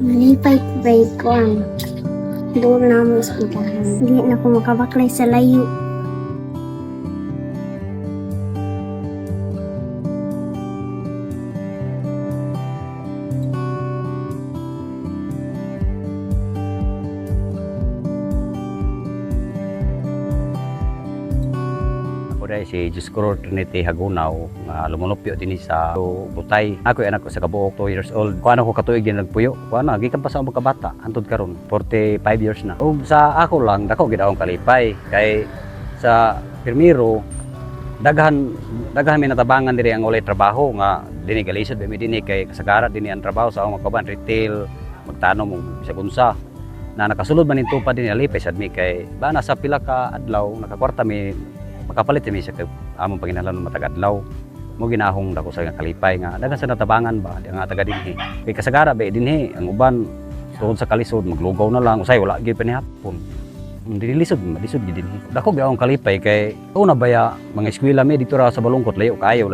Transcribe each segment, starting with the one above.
Malipay-pay ko ang doon na mo eskwelahan. Hindi na ako makabaklay sa layo. Ako dahil si Juscor Trinity Hagunaw, nga lumunupyo din sa Butay. Ako anak ko sa kabuok, 2 years old. Kung ano ko katuig din nagpuyo. Kung ano, gikan pa sa mga kabata, antod karon 45 years na. O sa ako lang, dako gid akong kalipay. Kay sa Pirmiro, daghan may natabangan diri ang ulay trabaho nga dini galisod ba mi dini kay kasagaran dini ang trabaho sa akong mga kauban, retail, magtanom sa kunsa. Na nakasulod man ning tupad dinhi alipay sad mi kay ba nasa pila ka adlaw nakakwarta mi makapalit mi sa among panginahanglan matag-adlaw. Mo ginahong dako sa kalipay nga daghan sa natabangan ba di nga taga dinhi. Kay kasagara ba dinhi ang uban tungod sa kalisod maglugaw na lang usay wala gyud pa ni hapon. Dilisod gid dinhi. Dako gyud akong kalipay kay una baya mga eskwela mi dito ra sa Balungkot layo kayo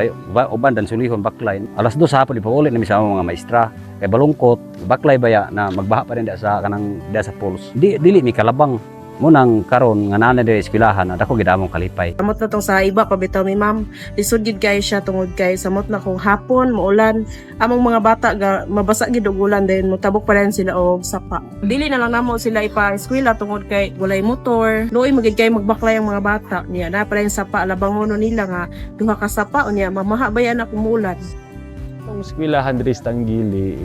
uban dan sulihon baklay. Alas 2 sa hapon ipauli na mi sa among mga maestra. Kay Balungkot baklay baya na magbaha pa rin sa kanang sa pools. Dili mi kalabang mo nang karon nga nanay diri eskwelahan na dako gid among kalipay. Samot na tong sa iba pabitaw mi ma'am. Lisod gid kay siya tungod kay samot na kung hapon maulan among mga bata mabasa gid og ulan then motabok pa rin sila og sapa. Dili na lang namo sila ipa-eskwela tungod kay walay motor. Luoy magid kay magbaklay ang mga bata niya na pa rin sapa labang mono nila nga duha ka sapa unya mamaha bayan na kumulan. Ang eskwelahan diri sa Tanggili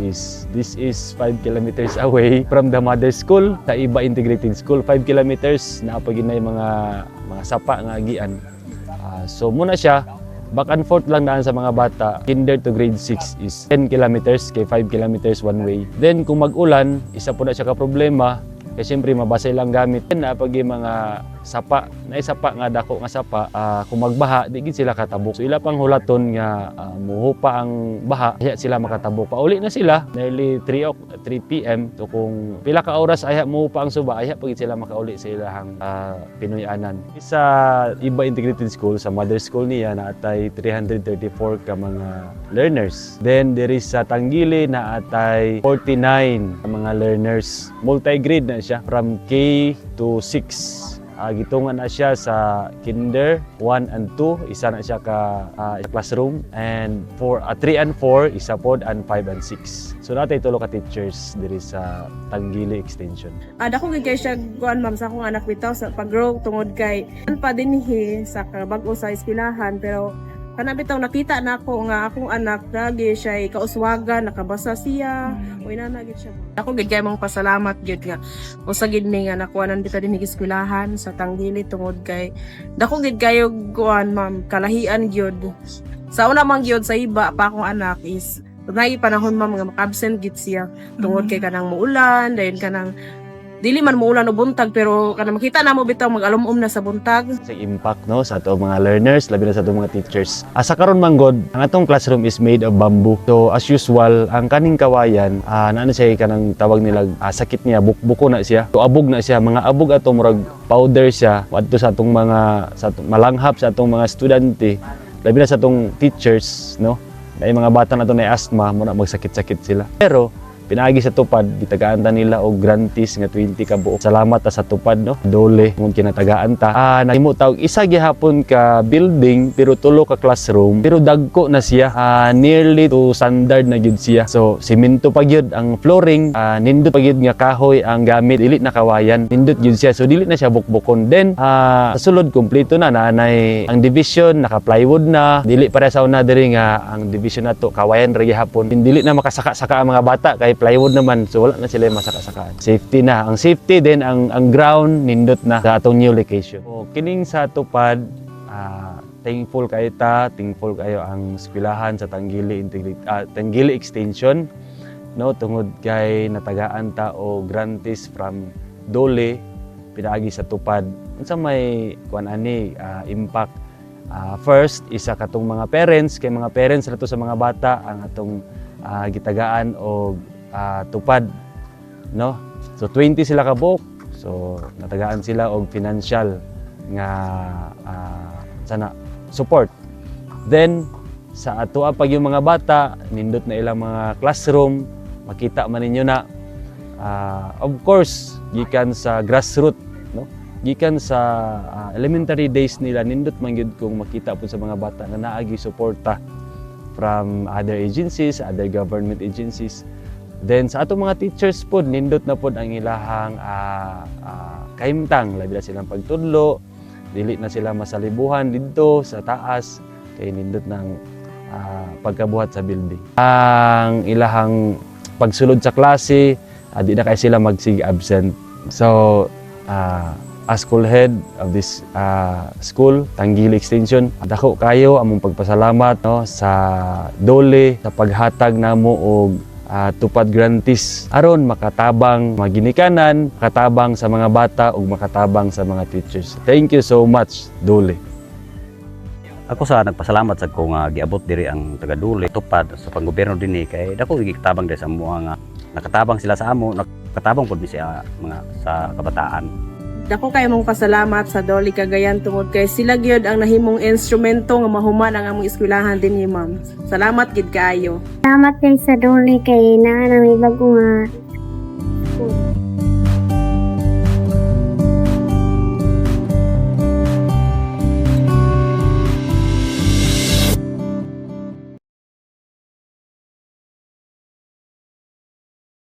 this is 5 kilometers away from the mother school sa Iba Integrated School. 5 kilometers na pagin na yung mga sapa nga agian. So muna siya back and forth lang daan sa mga bata. Kinder to grade 6 is 10 kilometers kay 5 kilometers one way. Then kung mag-ulan, isa po na siya ka problema kay siyempre mabasay lang gamit. Na pag mga sapa, naisapa nga dako nga sapa, kung magbaha, di gid sila katabok. So ila pang hulaton nga muhupa ang baha,aya sila makatabok. Pauli na sila, nearly 3 PM. So kung pila ka oras aya muhupa ang suba, aya pagid sila makauli sa ilahang pinuy-anan. Sa Iba Integrated School, sa mother school niya, naatay 334 ka mga learners. Then there is sa Tanggili na atay 49 ka mga learners. Multi-grade na siya from K to 6. Gitungan na siya sa Kinder 1 and 2, isa na siya ka classroom, and 3 and 4 isa pod, and 5 and 6. So natay tulo ka teachers diri sa Tanggili Extension. Dako gid kay siya kuan ma'am sa akong anak bitaw sa pag-grow tungod kay pa dinhi sa bag-o sa eskwelahan pero kana bitaw nakita na ako nga akong anak lagi siya kauswagan nakabasa siya o inana gid siya. Ako gid kay mong pasalamat gid nga usa gid mi nga nakuanan bitaw dinhi eskwelahan sa Tanggili tungod kay dako gid kayo kuan ma'am kalahian gyud. Sa una man gyud sa iba pa akong anak is nay panahon ma'am nga maka-absent gid siya tungod kay kanang muulan dayon kanang dili man muulan o buntag pero kana makita namo bitaw mag-alum-um na sa buntag. Sa impact no sa ato mga learners labi na sa ato mga teachers. Asa karon man god ang atong classroom is made of bamboo. So as usual ang kaning kawayan naano siya kanang tawag nila sakit niya buko na siya. So abog na siya mga abog ato murag powder siya adto sa atong mga malanghap sa atong mga estudyante labi na sa atong teachers no. May mga bata na to na asthma mo na magsakit-sakit sila. Pero pinaagi sa tupad, gitagaan ta nila og grantis nga 20 ka buok. Salamat ta sa tupad no. Dole ngun kinatagaan ta. Nahimo ta og isa gihapon ka building pero tulo ka classroom pero dagko na siya. Nearly to standard na gyud siya. So semento pa gyud ang flooring, nindot pa gyud nga kahoy ang gamit, dili na kawayan. Nindot gyud siya. So dili na siya bukbukon. Then sa sulod kompleto na nanay ang division naka-plywood na. Dili para sa una diri nga ang division nato kawayan ra gihapon. Dili na makasaka-saka ang mga bata kay plywood naman, so wala na sila masaka-sakaan. Safety na. Ang safety din, ang ground, nindot na sa atong new location. So, kining sa tupad, thankful kayo thankful kayo ang eskwelahan sa Tanggili Extension. No, tungod kay natagaan ta o grantis from Dole, pinaagi sa tupad. Unsa may kuan ani impact. First, isa katong mga parents, kay mga parents na to sa mga bata, ang atong gitagaan o tupad no. So 20 sila ka book. So natagaan sila og financial nga sana support. Then sa ato pag yung mga bata nindot na ilang mga classroom, makita man ninyo na Of course, gikan sa grassroots, no? Gikan sa elementary days nila, nindot man gyud kung makita po sa mga bata nga naagi suporta from other agencies, other government agencies. Then sa atong mga teachers po, nindot na po ang ilahang kahimtang, labi na silang pagtudlo, dili na sila masalibuhan dito sa taas, kay nindot ng pagkabuhat sa building. Ang ilahang pagsulod sa klase, di na kay sila magsig-absent. So, as school head of this school, Tanggili Extension, dako kayo among pagpasalamat, no, sa dole sa paghatag namo og tupad grantees aron makatabang maginikanan, makatabang sa mga bata ug makatabang sa mga teachers. Thank you so much, Dole. Ako sa nagpasalamat sa ko nga giabot diri ang taga Dole tupad sa panggobyerno dinhi kay dako gikitabang diri sa amo nga nakatabang sila sa amo, nakatabang pud mi sa mga sa kabataan. Dako kay mong pasalamat sa Dole Cagayan tungod kay sila gyud ang nahimong instrumento nga mahuman ang among eskwelahan dinhi, ma'am. Salamat gid kaayo. Salamat kay sa Dole kay naa na may bago nga